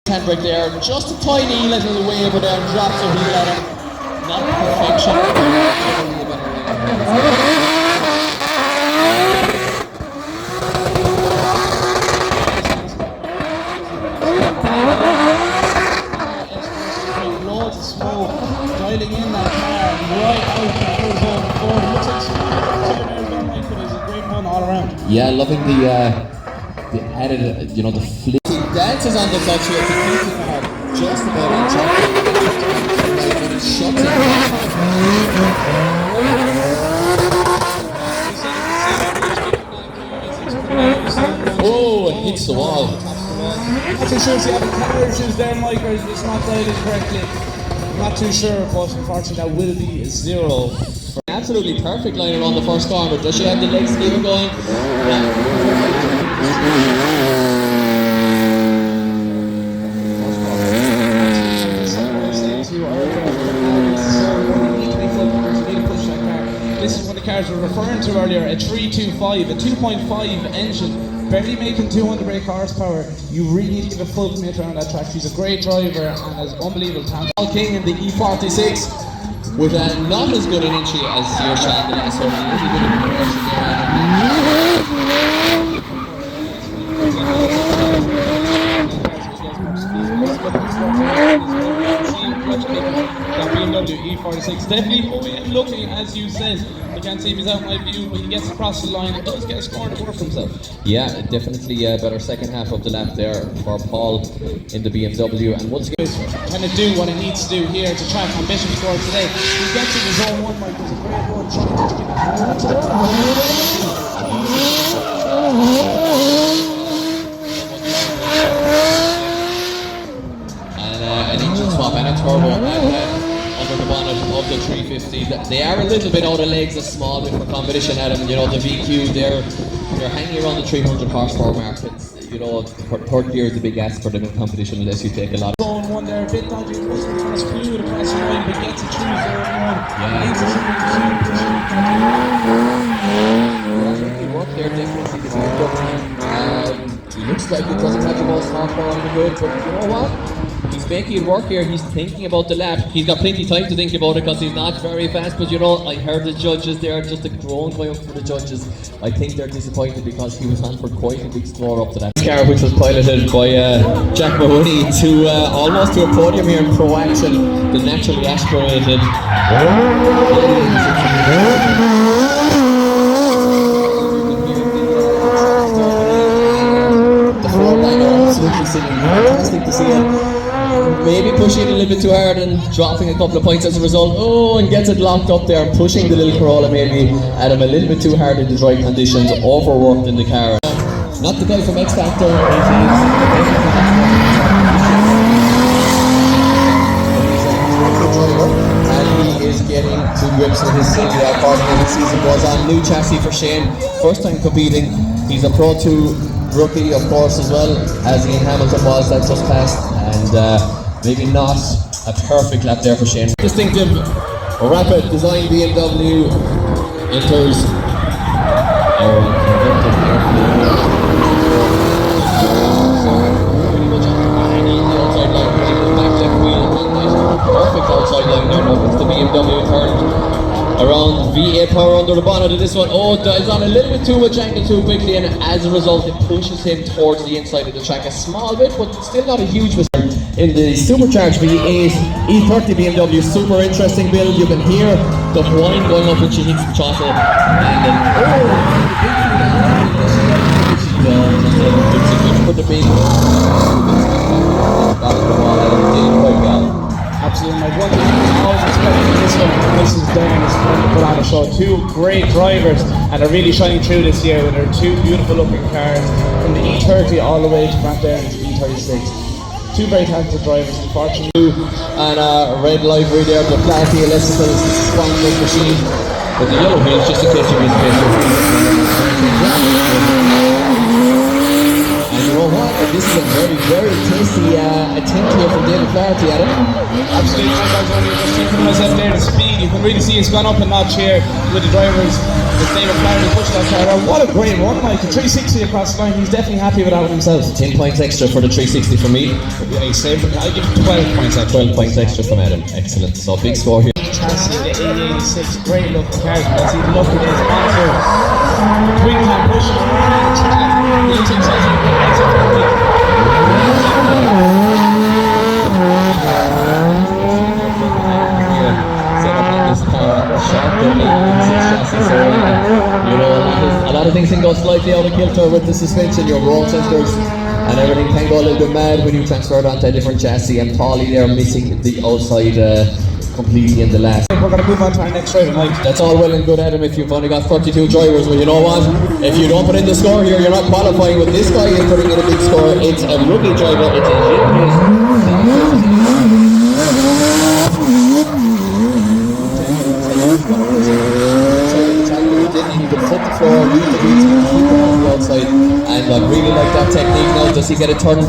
handbrake there, just a tiny little wave there and drop, so he let him. Not perfection. Loads of smoke, dialing in that car right out the zone forward. Looks like it's a great one all around. Yeah, loving the added, the flip. He dances on the clutch here to keep the car just about on track. Shuts it. Oh, it hits the wall. Not too sure if you have a camera issues there, Mike, or it's not dialed correctly. I'm not too sure, but unfortunately that will be a 0. Absolutely perfect line around the first corner. Does she have the legs to keep it going? This is what the cars were referring to earlier, a 325, a 2.5 engine, barely making 200 brake horsepower. You really need to give a full commit around that track. She's a great driver and has unbelievable talent. King in the E46 with not as good an entry as your shot the last one. That BMW E46 definitely looking, as you said, I can't see him, he's out of my view, but he gets across the line and does get a score to work for himself. Yeah, definitely a better second half of the lap there for Paul in the BMW, and once again kind of do what he needs to do here to track on Bishopscourt today. He gets in his own one, Mike, there's a great one trying to get an engine swap and a turbo under the bonnet of the 350. They are a little bit out of legs, a small bit for competition at them. The VQ, they're hanging around the 300 horsepower mark. It's, third gear is a big ask for them in competition unless you take a lot. Zone one there, a bit dodgy, wasn't trying to screw it across the line, but gets it through zone one. He worked there definitely. He looks like he doesn't have the most horsepower on the grid, but you know what? He's making it work here. He's thinking about the lap. He's got plenty of time to think about it because he's not very fast. But I heard the judges there, just a groan going up for the judges. I think they're disappointed because he was on for quite a big score up to that car, which was piloted by Jack Mahoney to almost to a podium here in Pro Action, the naturally aspirated. The 4.0 absolutely sitting fantastic to see it. Maybe pushing it a little bit too hard and dropping a couple of points as a result. Oh, and gets it locked up there, pushing the little Corolla maybe at him a little bit too hard in the dry conditions, overworked in the car. Not the guy from X Factor, and he is getting to grips with his city part of the season goes on. New chassis for Shane, first time competing. He's a Pro 2 rookie, of course, as well as Ian Hamilton was, that just passed, and maybe not a perfect lap there for Shane. Distinctive, rapid design BMW enters perfect outside line there. Now it's the BMW turned around V8 power under the bonnet of this one. Oh, it's on a little bit too much angle too quickly, and as a result it pushes him towards the inside of the track a small bit, but still not a huge mistake. In the supercharged V8 E30 BMW, super interesting build. You can hear the whine going up when she hits the throttle, and then put the big absolutely, my one thing I always expected this one, this is down, is to put on a show. Two great drivers, and are really shining through this year with their two beautiful looking cars, from the E30 all the way to Grant Down's E36. Two very talented drivers, unfortunately. And a red livery there, the Platy electrical sponsored machine with the yellow wheels, just in case you miss it. And you know what? This is a very, very tasty, I think here from David Flaherty, Adam. Absolutely, I was only just thinking to myself there, the speed, you can really see it's gone up a notch here with the drivers. With David Flaherty pushing that car around. What a great run, Mike. A 360 across the line, he's definitely happy with that one himself. 10 points extra for the 360 for me. Yeah, he's saved. I'll give him 12 points extra. 12 points extra from Adam. Excellent. So big score here. Chassis, the A86, great looking car. You can see the look of his sponsor. Twin cam pushing around the track. The inside you know, a lot of things can go slightly out of kilter with the suspension, your roll sensors and everything can go a little bit mad when you transfer it onto a different chassis, and Paulie there missing the outside completely in the last. We're going to move on to our next driver, Mike. That's all well and good, Adam, if you've only got 32 drivers, but you know what? If you don't put in the score here, you're not qualifying. With this guy is putting in a big score. It's a rookie driver, it's a he could foot the floor, use the wheels, keep it on the outside, and I really like that technique now. Does he get it turned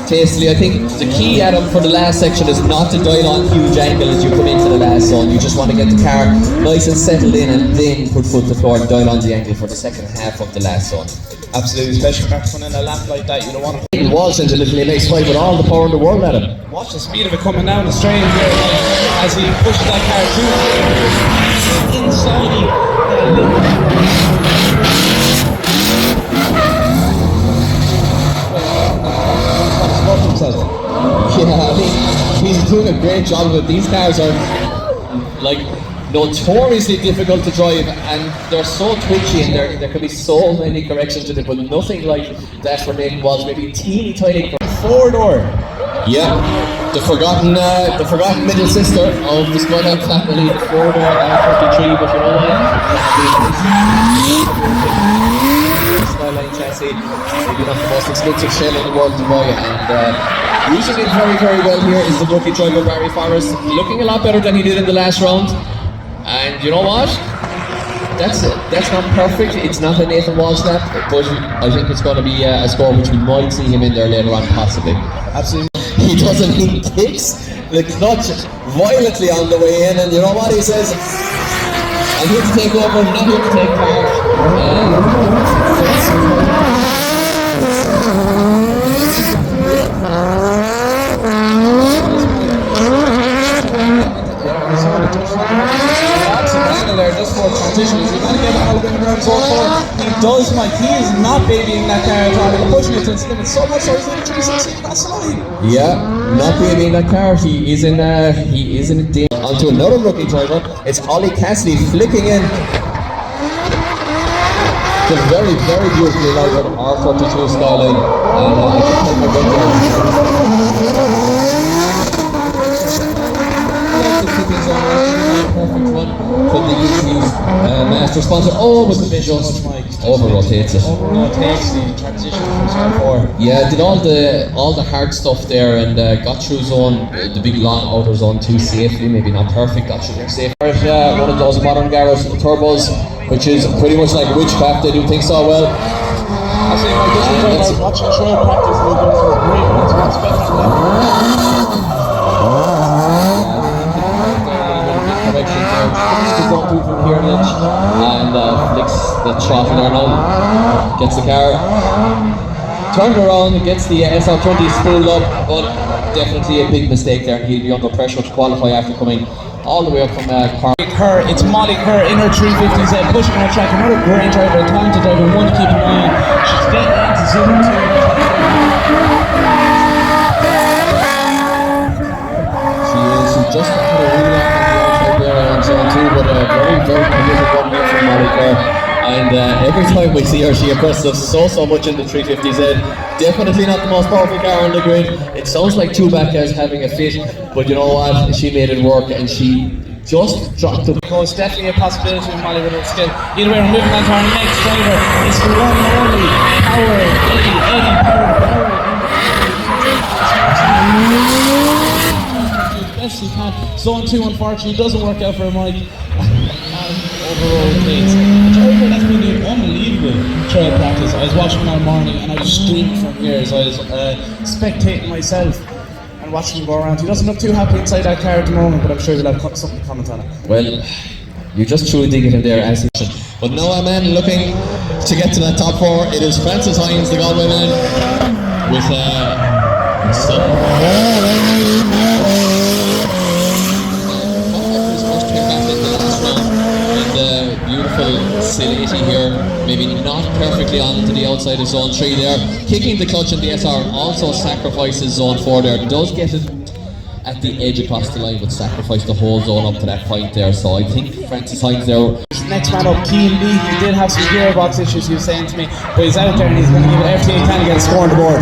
tastily? I think the key, Adam, for the last section is not to dial on huge angle as you come into the last zone. You just want to get the car nice and settled in and then put foot to the floor and dial on the angle for the second half of the last zone. Absolutely, especially back in a lap like that, you don't want to. It was into little MX5 with all the power in the world, Adam. Watch the speed of it coming down the straight here as he pushes that car through inside. Yeah, I think he's doing a great job of it. These cars are like notoriously difficult to drive, and they're so twitchy, and there can be so many corrections to them, but nothing like that for Nathan was maybe teeny tiny. 4-door. Yeah, the forgotten middle sister of the Showdown family, the 4-door R33, but you know what? Skyline chassis, maybe not the most expensive shell in the world to buy, and using it very, very well here is the rookie driver Barry Forrest, looking a lot better than he did in the last round. And you know what? That's not perfect. It's not a Nathan Walsh lap, but I think it's going to be a score which we might see him in there later on, possibly. Absolutely. He doesn't. He kicks the clutch violently on the way in, and you know what he says? I'm here to take over, I'm not here to take part. There just for transitions. You're going to get all the way around 4-4. He does, Mike. He is not babying that car at all. He's pushing it to its limit so much so he's in 360. That's line. Yeah, not babying that car. He is in it. Onto another rookie driver. It's Ollie Cassidy flicking in. The very, very beautifully lighted R42 Skyline. I can take my gun there. Perfect one from the UC's master sponsor. Oh, with the visual. Over-rotates it. Over-rotates the transition from 4. Yeah, did all the hard stuff there, and got through zone, the big long outer zone too safely, maybe not perfect, got through there safely. One of those modern garage turbos, which is pretty much like witchcraft, they do things so well. I say like this is watching show practice, they go for great ones, we expect that. Don't do from here, Lynch, and flicks the throttle there now, gets the car turned around, gets the SR20 spooled up, but definitely a big mistake there, and he'll be under pressure to qualify after coming all the way up from Kerr. It's Molly Kerr in her 350Z pushing her track, another great driver, a talented driver, one to keep an eye on. She's getting into 0-2. She just put a really long too, but a very, very committed one here from Molly Kerr. And every time we see her, she impresses us so much in the 350Z. Definitely not the most powerful car on the grid. It sounds like Chewbacca's having a fit, but you know what? She made it work, and she just dropped the. It's definitely a possibility with Molly with her skill. Either way, we're moving on to our next driver. It's the one and only Power Eddie Power. Best he can. Zone 2 unfortunately doesn't work out for Mike. Overall takes. A driver that's been doing unbelievable trail practice. I was watching him all morning and I was streaming from here as I was spectating myself. And and watching him go around. He doesn't look too happy inside that car at the moment, but I'm sure he'll have something to comment on it. Well, you just truly dig it in there as he should. But now a man looking to get to that top four. It is Francis Hines, the Galway man, with beautiful Silati here, maybe not perfectly onto the outside of zone 3 there, kicking the clutch in the SR, also sacrifices zone 4 there, does get it at the edge across the line but sacrifice the whole zone up to that point there, so I think Francis Hines there. Next man up, Keane Lee, he did have some gearbox issues he was saying to me, but he's out there and he's going to give it everything he can to get a score on the board.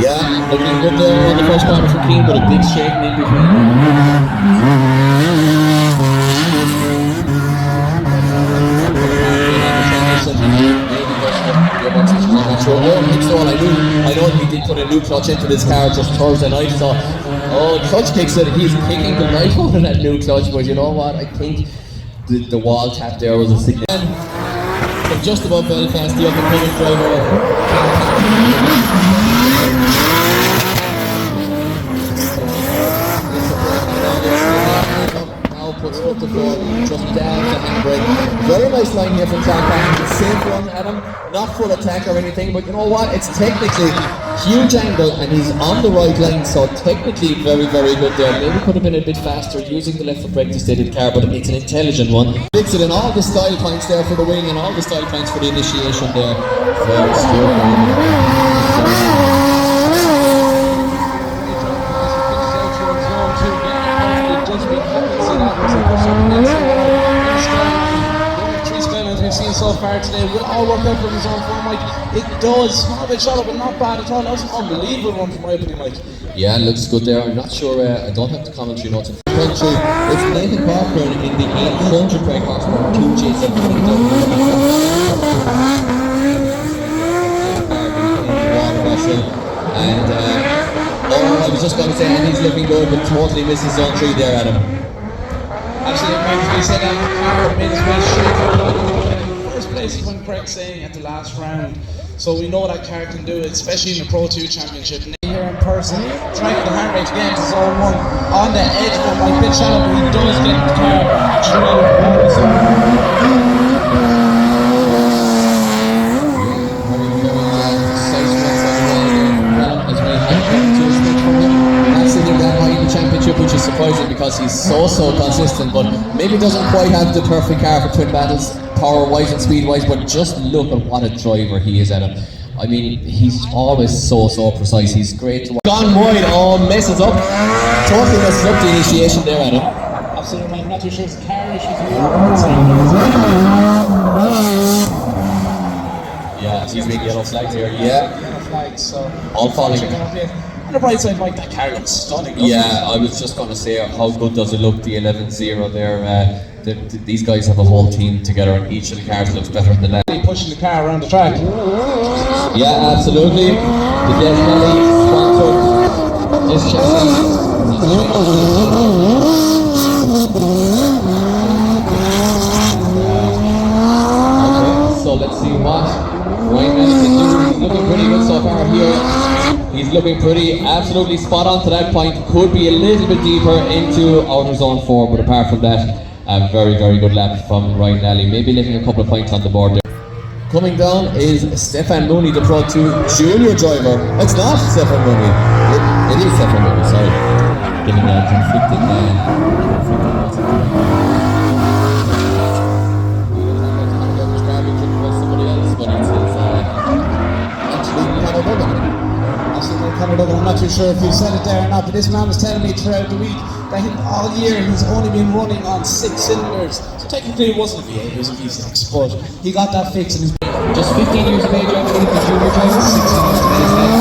Yeah, looking good there on the first corner for Keane, but a big shake in between. I know he did put a new clutch into this car just Thursday night, so clutch kicks it, he's kicking the life out of that new clutch, but you know what, I think the wall tap there was a significant. From just above Belfast, the up-and-coming driver. Puts foot to floor, just down the handbrake. Very nice line here from Clontarf. Safe run at him, not full attack or anything, but you know what? It's technically huge angle and he's on the right line, so technically very, very good there. Maybe could have been a bit faster using the left foot brake to stay the car, but it's an intelligent one. Fix it in all the style points there for the wing and all the style points for the initiation there. For we've seen so far today will all work out for his own form, Mike. It does, small bit shallow but not bad at all. That was an unbelievable one from my opinion, Mike. Yeah, it looks good there. I'm not sure, I don't have the commentary notes. It's Nathan Cochran in the 800 brake horsepower 2J7. And I was just going to say, and he's looking good, but totally misses zone 3 there, Adam. Absolutely, Mike. We said that the car made his way straight through first place, when Craig saying at the last round. So we know what that car can do, especially in the Pro 2 Championship. Here in person, trying the hand rate again to zone 1 on the edge of my bit shallow, but he does get the car through the zone. Which is surprising because he's so consistent, but maybe doesn't quite have the perfect car for twin battles, power wise and speed wise, but just look at what a driver he is, Adam. I mean, he's always so precise. He's great to watch. Gone wide, messes up, totally messes up the initiation there, Adam. Absolutely, I'm not too sure it's car issues. Yeah, he's big yellow flags here. Yeah, yellow flags, so all falling. On the bright side, Mike, that car looks stunning. Yeah, I was just going to say, how good does it look, the 11-0 there. These guys have a whole team together and each of the cars looks better than the last. Pushing the car around the track. Yeah, absolutely. The Desmalley sponsored this chassis. So let's see what Ryan Nelson can do. He's looking pretty good so far here. He's looking pretty, absolutely spot on to that point. Could be a little bit deeper into outer zone 4, but apart from that, a very good lap from Ryan Nally. Maybe leaving a couple of points on the board there. Coming down is Stefan Mooney, the Pro 2 junior driver. It's not Stefan Mooney. It is Stefan Mooney, sorry. Giving a conflicting I'm not too sure if you said it there or not, but this man was telling me throughout the week that all year he's only been running on 6 cylinders. So technically it wasn't a V8, it was a V6, but he got that fixed and he's been just 15 years of age, I believe, the junior driver. 16 years of age now.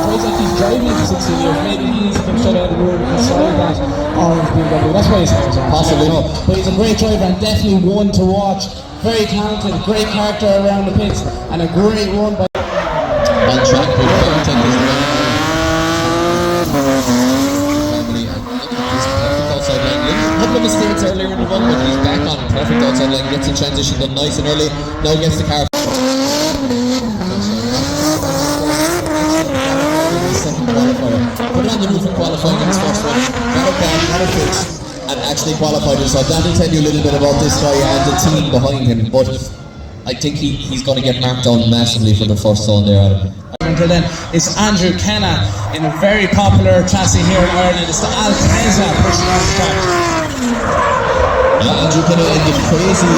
It's like he's driving for 16 years, maybe he's been shut out of the room inside that orange BMW. That's why he's possibly. But he's a great driver and definitely one to watch. Very talented, great character around the pits, and a great run by on track with perfect outside line. A couple of mistakes earlier in the run, but he's back on perfect outside line. Gets the transition done nice and early. Now gets the car. qualifying in his first one. Not a bad, not a fix, and actually qualified it. So that'll tell you a little bit about this guy and the team behind him. But I think he's going to get marked down massively for the first zone there, Adam. Until then, it's Andrew Kenna in a very popular chassis here in Ireland. It's the Alteza pushing on the track. Yeah, Andrew Kenna in the crazy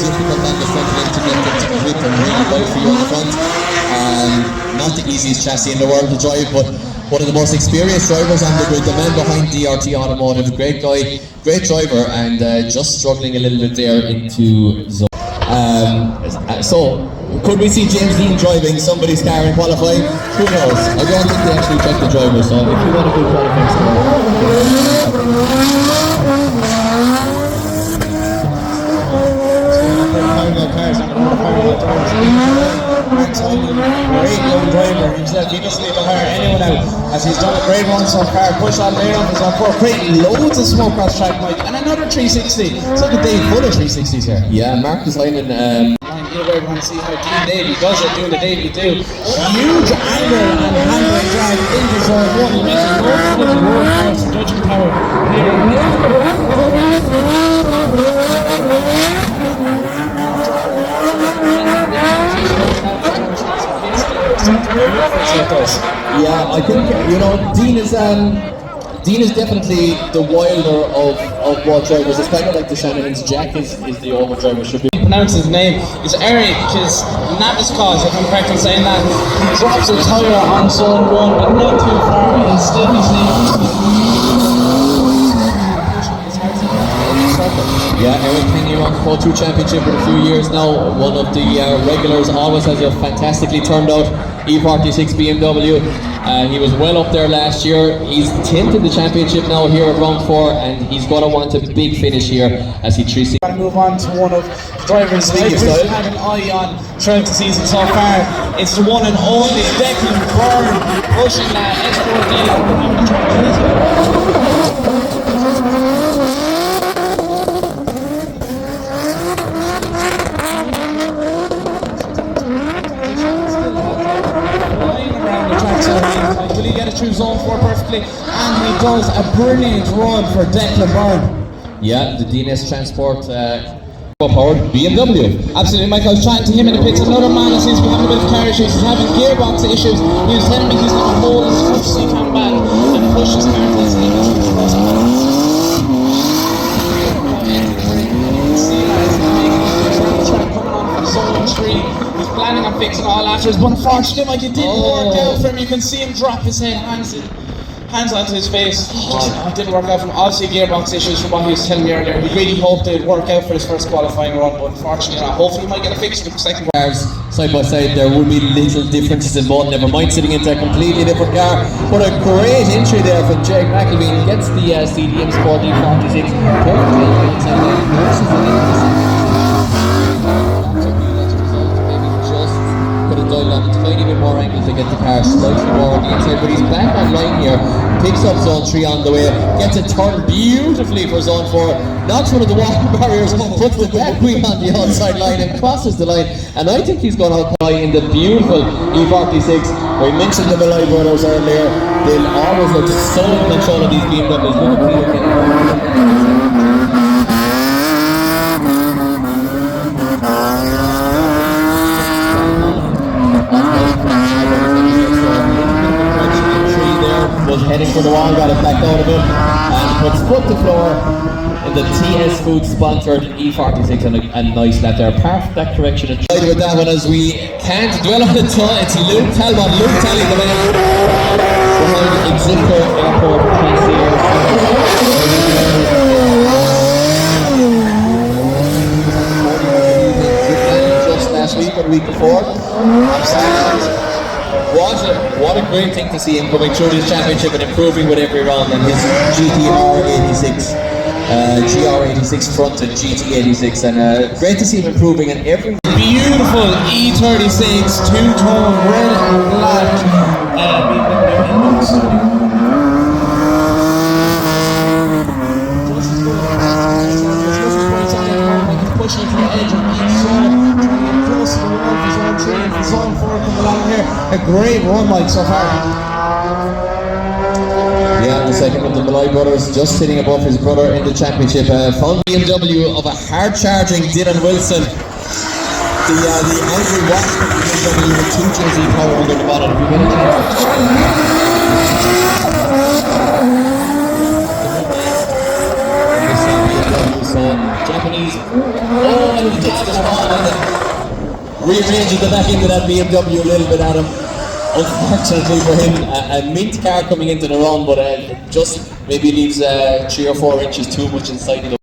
difficult on the front end to get them to grip and really right for you on the front. Not the easiest chassis in the world to drive, but one of the most experienced drivers on the grid, the man behind DRT Automotive, great guy, great driver, and just struggling a little bit there into zone. So, could we see James Dean driving somebody's car in qualifying? Who knows? I don't think they actually check the driver, so if you want a good qualifying great young driver himself. He doesn't need to hire anyone out, as he's done a great run so far. Pushed on there on his own four, creating loads of smoke across track, Mike, and another 360. It's like a day full of 360s here. Yeah, Marcus Hyman. We're going to see how Dean Davey does it, doing the Davey do. Huge angle and handbrake drive into zone one. He makes a good road course for judging power. Yeah, I think, you know, Dean is definitely the wilder of what drivers. It's kind of like the Shannon's. Jack is the over driver. Should be pronounce his name. It's Eric, his Naviscos, if I'm correct in saying that. He drops a tyre on zone one, but not too far. He's still Yeah, Eric Kenny won the Pro 2 Championship for a few years now. One of the regulars, always has a fantastically turned out E46 BMW. He was well up there last year. He's 10th in the championship now here at round 4, and he's going to want a big finish here as he 360. Going to move on to one of the drivers I've had an eye on throughout the season so far. It's the one and only Declan Byrne pushing that S4D. Will he get it through zone 4 perfectly? And he does a brilliant run for Declan Byrne. Yeah, the DNS Transport powered BMW. Absolutely, Mike. I was chatting to him in the pits. Another man that seems to be having a bit of car issues. He's having gearbox issues. He was telling me he's going to hold his foot so he can back and push his car to his limit. Zone 3. He's planning on fixing all after his, but unfortunately, Mike, it didn't work out for him. You can see him drop his head, hands onto his face. It didn't work out for him. Obviously, gearbox issues from what he was telling me earlier. We really hoped it would work out for his first qualifying run, but unfortunately not. Hopefully, he might get a fix for the second cars side by side. There will be little differences in both. Never mind sitting into a completely different car. But a great entry there from Jake McElveen. Gets the CDM Sport E46. A tiny bit more angle to get the car slightly more on the inside, but he's back online here, picks up zone 3 on the way, gets it turned beautifully for zone 4, knocks one of the water barriers, puts the back wheel on the outside line and crosses the line, and I think he's going to apply in the beautiful E46. We mentioned the Malloy brothers earlier. They'll always look so in control of these BMWs. Was heading for the wall, got it back out of it, and puts foot to floor in the TS Food sponsored E46, and a nice lap there. Perfect that correction. And with that one, as we can't dwell on it, it's Luke Talbot, Luke Talley, the man behind Exeter Airport concierge. Just last week or the week before. What a great thing to see him coming through this championship and improving with every round, and his GR86 front and GT86, and great to see him improving in every. Beautiful E36 two-tone red and black. Pushing to the edge of each zone, trying to get close to the wall for zone 3 and for zone 4. A great run, Mike, so far. Yeah, the second of the Malloy brothers, just sitting above his brother in the championship. Found BMW of a hard-charging Dylan Wilson. The angry watch from BMW with 2 jersey power under the bonnet. If you get a chance. So Japanese. Oh, and he hits the spot and rearranges the back into that BMW a little bit, Adam. Unfortunately for him, a mint car coming into the run, but just maybe leaves 3 or 4 inches too much inside of the